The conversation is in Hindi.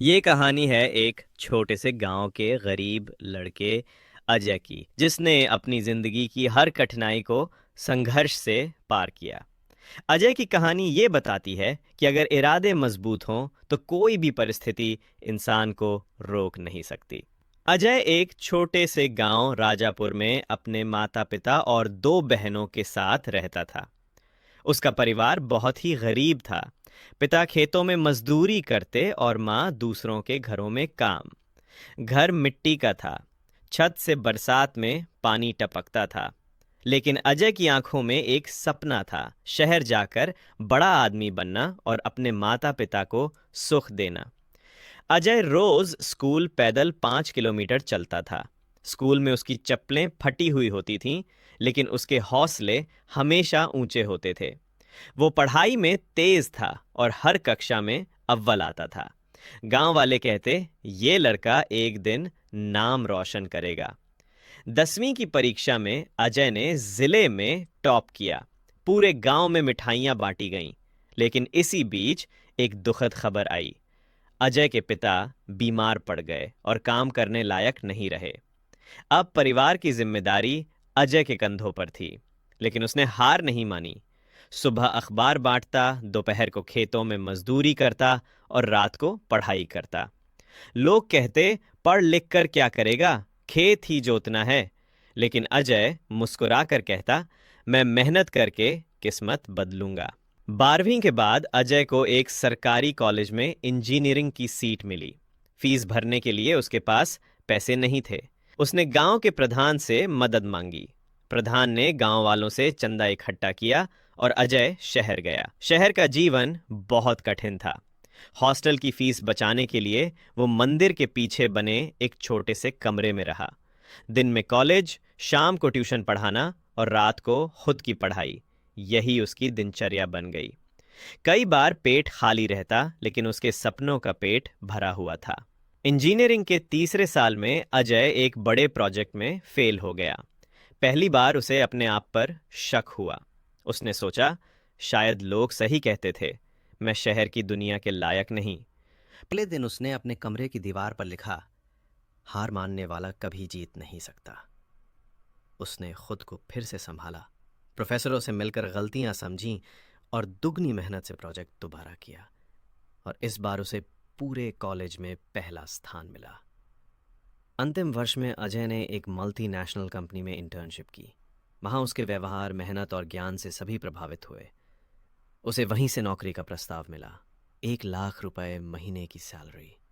ये कहानी है एक छोटे से गांव के गरीब लड़के अजय की, जिसने अपनी जिंदगी की हर कठिनाई को संघर्ष से पार किया। अजय की कहानी ये बताती है कि अगर इरादे मजबूत हों तो कोई भी परिस्थिति इंसान को रोक नहीं सकती। अजय एक छोटे से गांव राजापुर में अपने माता पिता और दो बहनों के साथ रहता था। उसका परिवार बहुत ही गरीब था। पिता खेतों में मजदूरी करते और माँ दूसरों के घरों में काम। घर मिट्टी का था। छत से बरसात में पानी टपकता था। लेकिन अजय की आंखों में एक सपना था, शहर जाकर बड़ा आदमी बनना और अपने माता पिता को सुख देना। अजय रोज स्कूल पैदल 5 किलोमीटर चलता था। स्कूल में उसकी चप्पलें फटी हुई होती थीं, लेकिन उसके हौसले हमेशा ऊंचे होते थे। वो पढ़ाई में तेज था और हर कक्षा में अव्वल आता था। गांव वाले कहते, ये लड़का एक दिन नाम रोशन करेगा। 10वीं की परीक्षा में अजय ने जिले में टॉप किया। पूरे गांव में मिठाइयां बांटी गईं। लेकिन इसी बीच एक दुखद खबर आई। अजय के पिता बीमार पड़ गए और काम करने लायक नहीं रहे। अब परिवार की जिम्मेदारी अजय के कंधों पर थी। लेकिन उसने हार नहीं मानी। सुबह अखबार बांटता, दोपहर को खेतों में मजदूरी करता और रात को पढ़ाई करता। लोग कहते, पढ़ लिख कर क्या करेगा, खेत ही जोतना है। लेकिन अजय मुस्कुरा कर कहता, मैं मेहनत करके किस्मत बदलूंगा। 12वीं के बाद अजय को एक सरकारी कॉलेज में इंजीनियरिंग की सीट मिली। फीस भरने के लिए उसके पास पैसे नहीं थे। उसने गांव के प्रधान से मदद मांगी। प्रधान ने गांव वालों से चंदा इकट्ठा किया और अजय शहर गया। शहर का जीवन बहुत कठिन था। हॉस्टल की फीस बचाने के लिए वो मंदिर के पीछे बने एक छोटे से कमरे में रहा। दिन में कॉलेज, शाम को ट्यूशन पढ़ाना और रात को खुद की पढ़ाई, यही उसकी दिनचर्या बन गई। कई बार पेट खाली रहता, लेकिन उसके सपनों का पेट भरा हुआ था। इंजीनियरिंग के तीसरे साल में अजय एक बड़े प्रोजेक्ट में फेल हो गया। पहली बार उसे अपने आप पर शक हुआ। उसने सोचा, शायद लोग सही कहते थे, मैं शहर की दुनिया के लायक नहीं। अगले दिन उसने अपने कमरे की दीवार पर लिखा, हार मानने वाला कभी जीत नहीं सकता। उसने खुद को फिर से संभाला, प्रोफेसरों से मिलकर गलतियां समझी और दुगनी मेहनत से प्रोजेक्ट दोबारा किया। और इस बार उसे पूरे कॉलेज में पहला स्थान मिला। अंतिम वर्ष में अजय ने एक मल्टीनेशनल कंपनी में इंटर्नशिप की। वहां उसके व्यवहार, मेहनत और ज्ञान से सभी प्रभावित हुए। उसे वहीं से नौकरी का प्रस्ताव मिला। 1 लाख रुपए महीने की सैलरी।